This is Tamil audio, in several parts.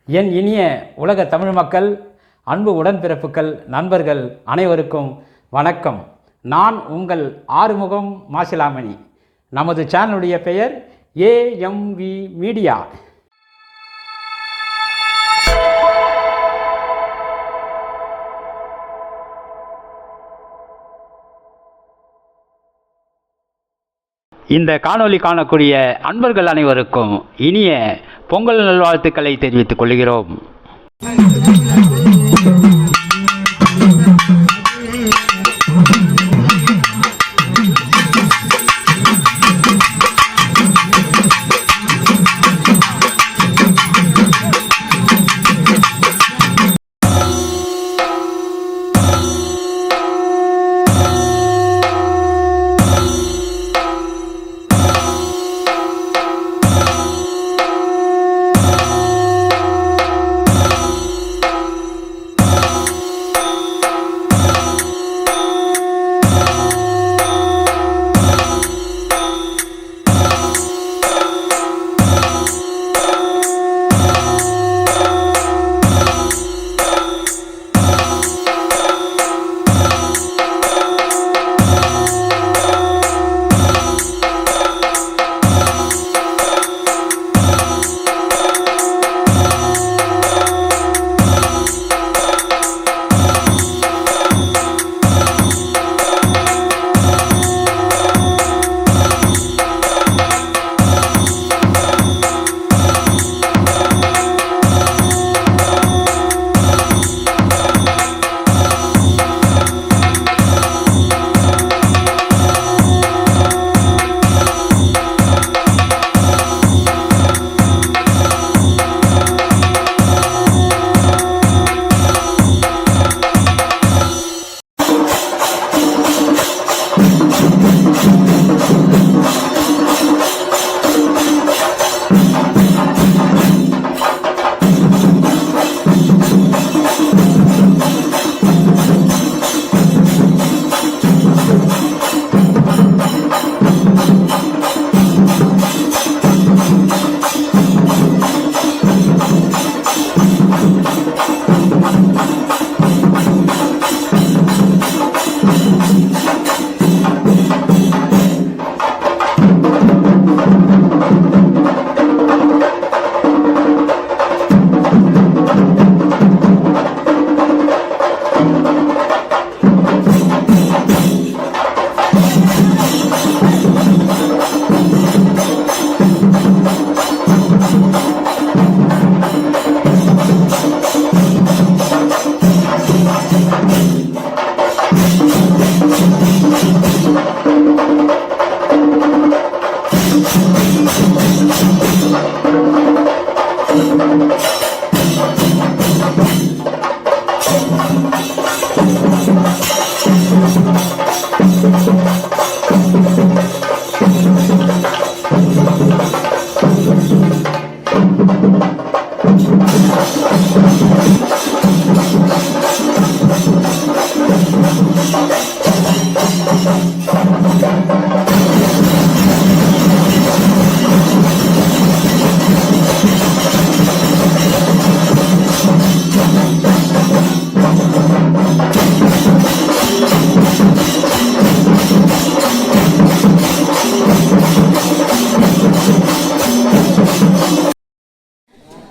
என் இனிய உலக தமிழ் மக்கள், அன்பு உடன்பிறப்புகள், நண்பர்கள் அனைவருக்கும் வணக்கம். நான் உங்கள் ஆறுமுகம் மாசிலாமணி. நமது சேனலுடைய பெயர் ஏஎம்வி மீடியா. இந்த காணொளி காணக்கூடிய அன்பர்கள் அனைவருக்கும் இனிய பொங்கல் நல்வாழ்த்துக்களை தெரிவித்துக் கொள்கிறோம்.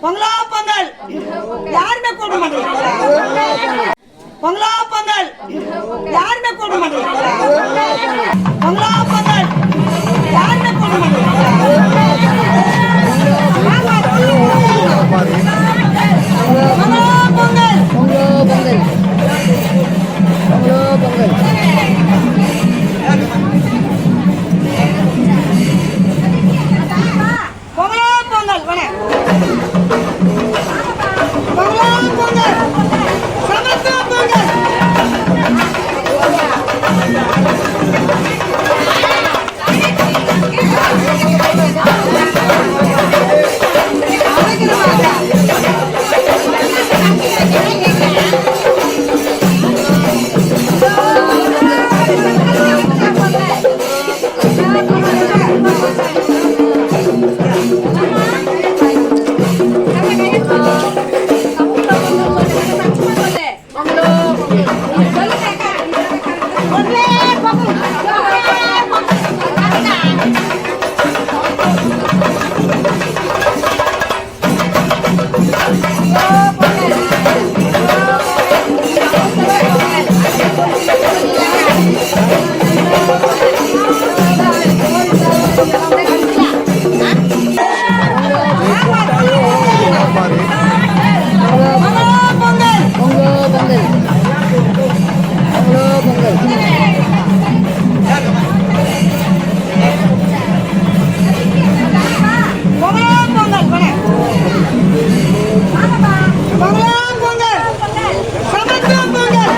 பொங்கலா பொங்கல் யாருமே கூட மாட்டேங்கிறாங்க. பொங்கலா பொங்கல் யாருமே கூட மாட்டேங்கிறாங்க. பொங்கலா பொங்கல் யாருமே கூட மாட்டேங்கிறாங்க. பொங்கலா பொங்கல் Thank you. பொங்கலோ பொங்கல் சமத்துவ Pongal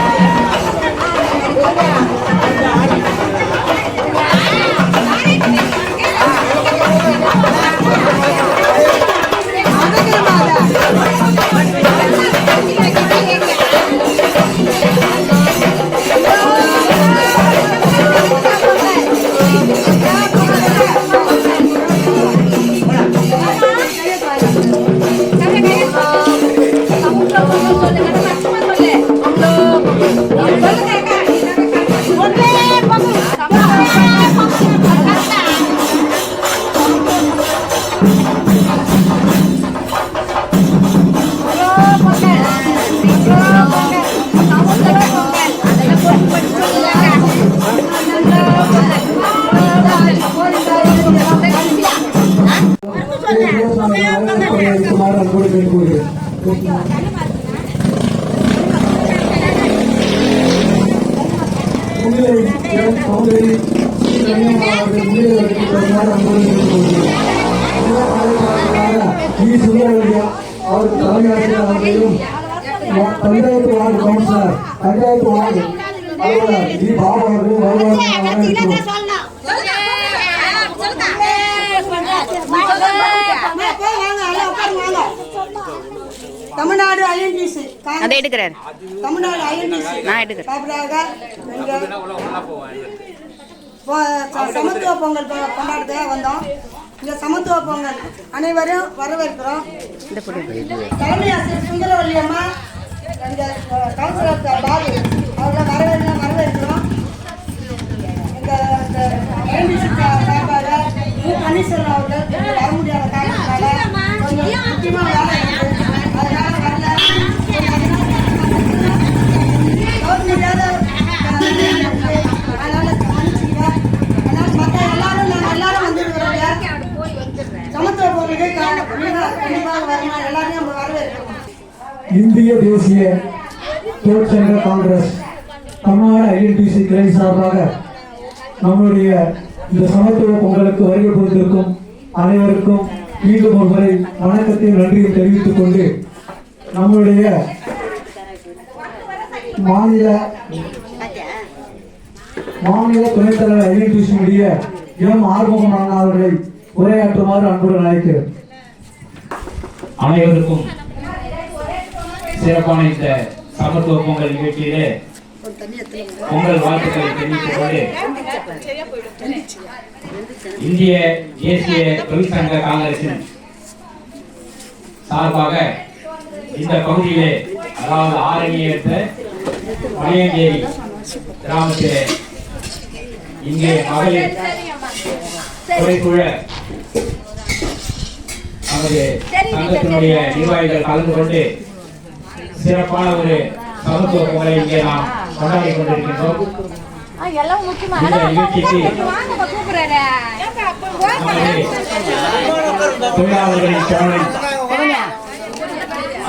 panchayat ward councillor panchayat ward அலுவலர் ஜி பாபா அவர்கள் வருவார்கள். தமிழ்நாடு ஐஎன்டிசி அதை எடுக்கிறேன். தமிழ்நாடு ஐஎன்டிசி நான் எடுக்கிறேன். சமத்துவ பொங்கல் கொண்டாடுறதுக்காக வந்தோம். இந்த சமத்துவ பொங்கல் அனைவரும் வரவேற்கிறோம். தலைமை ஆசிரியர் சுந்தரவல்லி அம்மா, இந்த கவுன்சிலர் பாபு அவர்களை வரவேற்கிறோம். இந்த ஐஎன்டிசி சார்பாக பன்னீர்செல்வம் அவர்கள் வர முடியாத காரணத்தினால கொஞ்சம் முக்கியமாக வேலை இருக்கு. அதனால வரல. கவர்மெண்டால அதனால மன்னிச்சுக்கிறேன். அதனால மற்ற எல்லாரும் வந்துருக்கிறோம். சமத்துவ பொருளுக்கு கண்டிப்பாக வரணும். எல்லாரையும் நம்ம வரவேற்கிறோம். இந்திய தேசிய தொழிற்சங்க காங்கிரஸ் தமிழ்நாடு ஐஎன்டிசி கிளை சார்பாக நம்முடைய இந்த சமத்துவ பொங்கலுக்கு வருகை புரிந்திருக்கும் அனைவருக்கும் மீண்டும் ஒருமுறை வணக்கத்தையும் நன்றியும் தெரிவித்துக் கொண்டு நம்முடைய மாநில துணைத் தலைவர் ஐஎன்டிசியுடைய எம் ஆறுமுகமான அவர்களை உரையாற்றுமாறு அன்புடன் அழைக்கிறேன். அனைவருக்கும் சிறப்பான இந்த சமத்துவ பொங்கல் நிகழ்ச்சியிலே பொங்கல் வாழ்த்துக்களை தெரிவித்துக் கொண்டு இந்திய தேசிய தொழிற்சங்க காங்கிரசின் சார்பாக இந்த பகுதியிலே, அதாவது ஆரணியற்ற மலையங்கேரி கிராமத்திலே இங்கே மகளிர் குறைக்குழ நமது சங்கத்தினுடைய நிர்வாகிகள் கலந்து கொண்டு சிறப்பான ஒரு சமத்துவ பொங்கலை இங்கே நாம் கொண்டாடி கொண்டிருக்கின்றோம். இந்த நிகழ்ச்சிக்கு தொழிலாளர்களின் சோழன்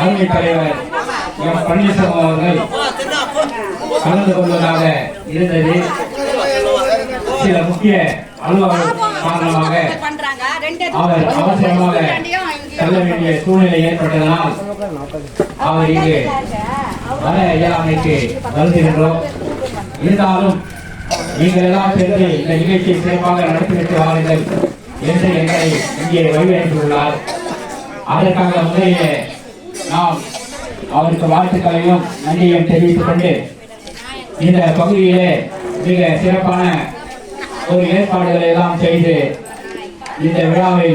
அருமை தலைவர் எம் பன்னீர்செல்வம் அவர்கள் கலந்து கொள்வதாக இருந்தது. சில முக்கிய அலுவலர் காரணமாக அவர் அவசரமாக செல்ல வேண்டிய சூழ்நிலை ஏற்பட்டதனால் அவர் இங்கு வர இயலாமைக்கு வருகின்றோம். இருந்தாலும் நீங்கள் எல்லாம் சேர்ந்து இந்த நிகழ்ச்சியை சிறப்பாக நடத்திவிட்டு வாருங்கள் என்று எங்களை இங்கே வழிநடத்தியுள்ளார். அதற்காக முதலிலே நாம் அவருக்கு வாழ்த்துக்களையும் நன்றியையும் தெரிவித்துக் கொண்டு இந்த பகுதியிலே மிக சிறப்பான ஒரு ஏற்பாடுகளை எல்லாம் செய்து இந்த விழாவை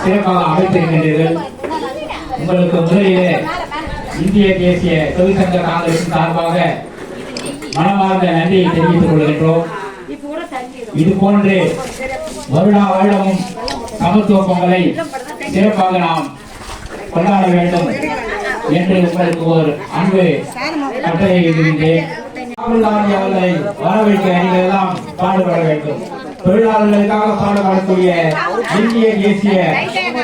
சிறப்பாக அமைத்திருக்கின்றீர்கள். உங்களுக்கு முதலிலே இந்திய தேசிய தொழிற்சங்க காங்கிரசின் சார்பாக மனமார்ந்த நன்றியை தெரிவித்துக் கொள்கின்றோம். இது போன்று வருடா வருடமும் சமத்துவ பொங்கலை சிறப்பாக நாம் கொண்டாட வேண்டும் என்று உங்களுக்கு ஒரு அன்பு கட்டளை இருக்கின்றேன். ராகுல் காந்தி அவர்களை வரவைக்க நீங்கள் எல்லாம் பாடுபட வேண்டும். தொழிலாளர்களுக்காக பாடுபடக்கூடிய இந்திய தேசிய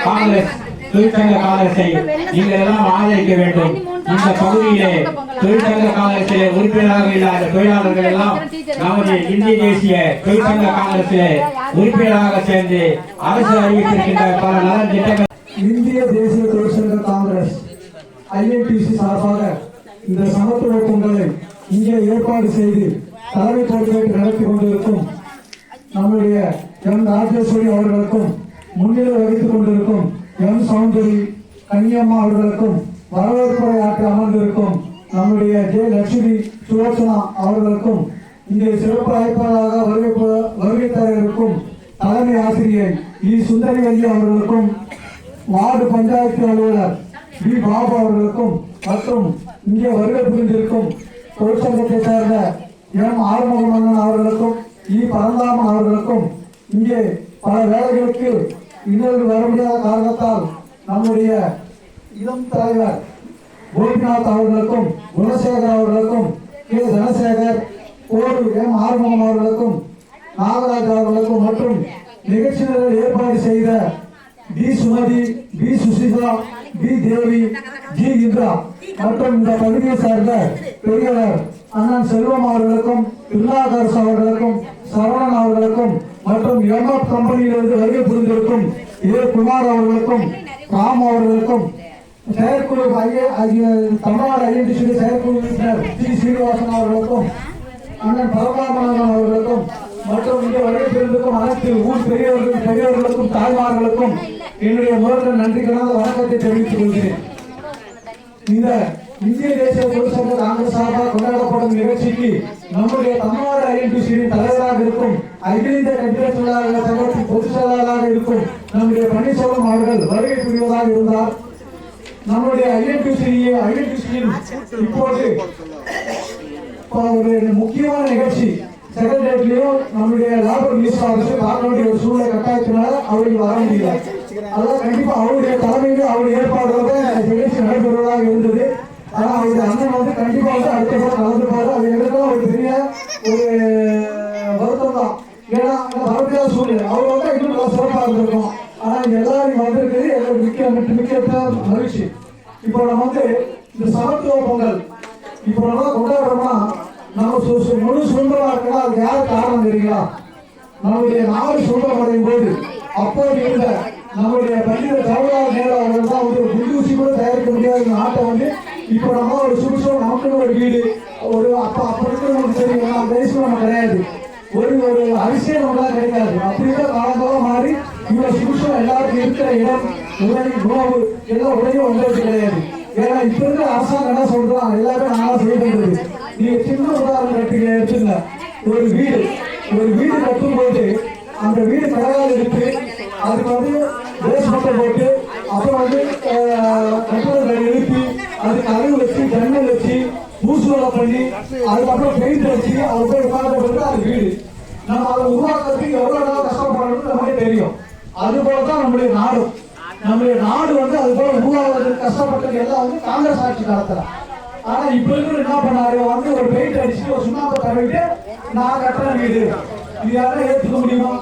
காங்கிரஸ் தொழிற்சங்க காங்கிரஸை நீங்கள் எல்லாம் ஆதரிக்க வேண்டும். இந்த பகுதியிலே தொழிற்சங்க காங்கிரசிலே உறுப்பினராக இல்லாத தொழிலாளர்கள் எல்லாம் நமது இந்திய தேசிய தொழிற்சங்க காங்கிரசிலே உறுப்பினராக சேர்ந்து அரசு அறிவித்திருக்கின்ற பல நலன் திட்டங்கள் இந்திய தேசிய தொழிற்சங்க காங்கிரஸ் INTC சார்பாக இந்த சமத்துவ பொங்கலை இங்கே ஏற்பாடு செய்து தலைமை பொறுப்பேற்று நடத்தி கொண்டிருக்கும் நம்முடைய எம் ராஜேஸ்வரி அவர்களுக்கும் முன்னிலை வகித்துக் கொண்டிருக்கும் எம் சௌந்தரி கன்னியம்மா அவர்களுக்கும் வரவேற்புரை ஆற்றி அமர்ந்திருக்கும் நம்முடைய ஜே லட்சுமி சுலோச்சனா அவர்களுக்கும் இங்கே சிறப்பு அழைப்பாளராக வருகை தர இருக்கும் தலைமை ஆசிரியர் சுந்தரி வள்ளி அவர்களுக்கும் வார்டு பஞ்சாயத்து அலுவலர் பாபு அவர்களுக்கும் மற்றும் இங்கே வருகை புரிந்திருக்கும் தொழிற்சங்கத்தை சேர்ந்த எம் ஆறுமுகமன்னன் அவர்களுக்கும் பரந்தாமன் அவர்களுக்கும் இங்கே பல வேலைகளுக்கு இன்னொரு வர முடியாத காரணத்தால் நம்முடைய இளம் தலைவர் கோபிநாத் அவர்களுக்கும் குணசேகர் அவர்களுக்கும் தனசேகர் எம் ஆறுமுகம் அவர்களுக்கும் நாகராஜ் அவர்களுக்கும் மற்றும் நிகழ்ச்சி ஏற்பாடு செய்த சுமதி சுசிதா தேவி இந்திரா மற்றும் இந்த பகுதியை சார்ந்த பெரியவர் அண்ணன் செல்வம் அவர்களுக்கும் திருநாகரசு அவர்களுக்கும் சரவணன் அவர்களுக்கும் மற்றும் எம்எஃப் கம்பெனியிலிருந்து வருகை புரிந்திருக்கும் குமார் அவர்களுக்கும் ராம் அவர்களுக்கும் செயற்குழு தமிழ்நாடு INTC செயற்குழு உறுப்பினர் சீனிவாசன் அவர்களுக்கும் அண்ணன் பரமாமணன் அவர்களுக்கும் மற்றும் இங்கே வருகை புரிந்திருக்கும் அனைத்து ஊர் பெரியவர்களுக்கும் தாய்மார்களுக்கும் என்னுடைய முதல்வர் நன்றி கலந்த வணக்கத்தை தெரிவித்துக் கொள்கிறேன். இந்த இந்திய தேசிய தொழிற்சங்க காங்கிரஸ் சார்பாக கொண்டாடப்படும் நிகழ்ச்சிக்கு நம்முடைய தமிழ்நாடு INTC தலைவராக இருக்கும் அகில இந்திய கட்டிட தொழிலாளர்கள் சங்கத்தின் பொதுச் செயலாளராக இருக்கும் நம்முடைய பன்னீர்செல்வம் அவர்கள் வருகை புரிவதாக இருந்தார். நம்முடைய INTC இப்போது ஒரு முக்கியமான நிகழ்ச்சி செக்ரட்டேரியட்லயும் நம்முடைய லேபர் மினிஸ்டர் அவருக்கு பார்க்க வேண்டிய ஒரு சூழ்நிலை கட்டாயத்தினால அவருக்கு வர முடியல. அதாவது கண்டிப்பா அவருடைய தலைமையில் அவருடைய ஏற்பாடுகளோட நிகழ்ச்சி நடைபெறுவதாக இருந்தது. ஆனா அவருடைய அண்ணன் கண்டிப்பா அடுத்த முறை கலந்துப்பாரு. அது எங்களுக்கு ஒரு பெரிய ஒரு வருத்தம் தான். ஏன்னா வர முடியாத சூழ்நிலை அவர் இன்னும் நல்லா சிறப்பாக இருந்திருக்கும். ஆனா இங்க எல்லாரும் வந்திருக்குது எங்களுக்கு மிக்க மகிழ்ச்சி. இப்போ நம்ம இந்த சமத்துவ பொங்கல் இப்போ நம்ம கொண்டாடுறோம்னா நம்ம முழு சுதந்திரமா இருக்கலாம். அதுக்கு யார் காரணம் தெரியுங்களா? நம்முடைய நாடு சுதந்திரம் அடையும் போது அப்போது இருந்த நம்முடைய பண்டித ஜவஹர்லால் நேரு அவர்கள் தான் ஒரு குண்டூசி கூட தயாரிக்க முடியாத நாட்டை இப்போ நம்ம ஒரு சுபிஷம் நமக்குன்னு ஒரு வீடு ஒரு அப்ப இருக்கிறவங்களுக்கு தெரியும். அந்த வயசுல நம்ம கிடையாது. ஒரு அரிசியே நம்மளால கிடைக்காது. அப்படிதான் காலங்காலம் மாறி இவ்வளவு சுபிஷம் எல்லாருக்கும் இருக்கிற இடம் உணவு எல்லாம் உடையும் உங்களுக்கு கிடையாது. ஏன்னா இப்ப இருக்கிற அரசாங்கம் என்ன சொல்றாங்க எல்லாருமே நானா செய்யறது. நீங்க சின்ன உதாரணம் எடுத்துங்க. ஒரு வீடு கட்டும் போது அந்த வீடு கடகால இருக்கு. அதுக்கு பேஸ்மெண்ட் போட்டு அப்புறம் கட்டுரை எழுப்பி அதுக்கு அறிவு வச்சு ஜன்னல் வச்சு பூசுவலை பண்ணி அதுக்கப்புறம் பெயிண்ட் வச்சு அது போய் உட்கார்ந்து அது வீடு. நம்ம அதை உருவாக்குறதுக்கு எவ்வளவு நாள் கஷ்டப்படணும்னு நமக்கு தெரியும். அது போலதான் நம்முடைய நாடு அது போல உருவாக்குறதுக்கு கஷ்டப்பட்டது எல்லாம் காங்கிரஸ் ஆட்சி காலத்துல. ஆனா இப்ப இருக்கிற என்ன பண்ணாரு ஒரு பெயிண்ட் அடிச்சு ஒரு சுண்ணாம்பை தவிட்டு நான் கட்டுற வீடு இது யாரும் ஏற்றுக்க முடியுமா?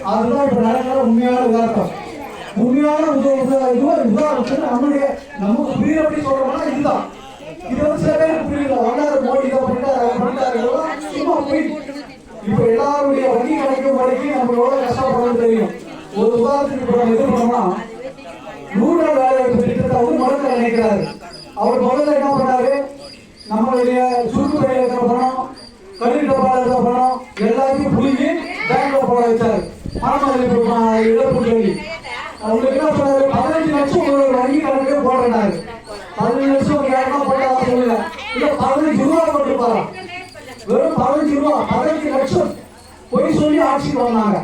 அதுதான் இப்ப நடக்கிற உண்மையான உதாரணம். உண்மையான உதாரணத்துக்கு நமக்கு புரியபடி சொல்றோம்னா இதுதான். இது சில பேருக்கு புரியல. வரலாறு மோடி இதை பண்ணிட்டாரு சும்மா போய் இப்ப எல்லாருடைய வங்கி கிடைக்கும் வரைக்கும் நம்ம எவ்வளவு கஷ்டப்படணும் தெரியும். ஒரு உதாரணத்துக்கு இப்ப நம்ம எது பண்ணோம்னா 100 நாள் வேலை திட்டத்தை மறுக்க நினைக்கிறாரு. அவர் முதல்ல என்ன பண்ணாரு? நம்மளுடைய சுருக்கு வழியில் இருக்கிற பணம் கல்வி டப்பால இருக்கிற பணம் எல்லாத்தையும் புளிங்கி பேங்க்ல போட வச்சாரு. பணம் இழப்பு சொல்லி அவங்களுக்கு என்ன பண்ணாரு? 15 லட்சம் ஒரு வங்கி கணக்கு போடுறாரு. 15 லட்சம் ஒரு 2 போட்டா சொல்லல. இல்ல 15 ரூபா போட்டுருப்பாரா? வெறும் 15 ரூபா 15 லட்சம் பொய் சொல்லி ஆட்சிக்கு வந்தாங்க.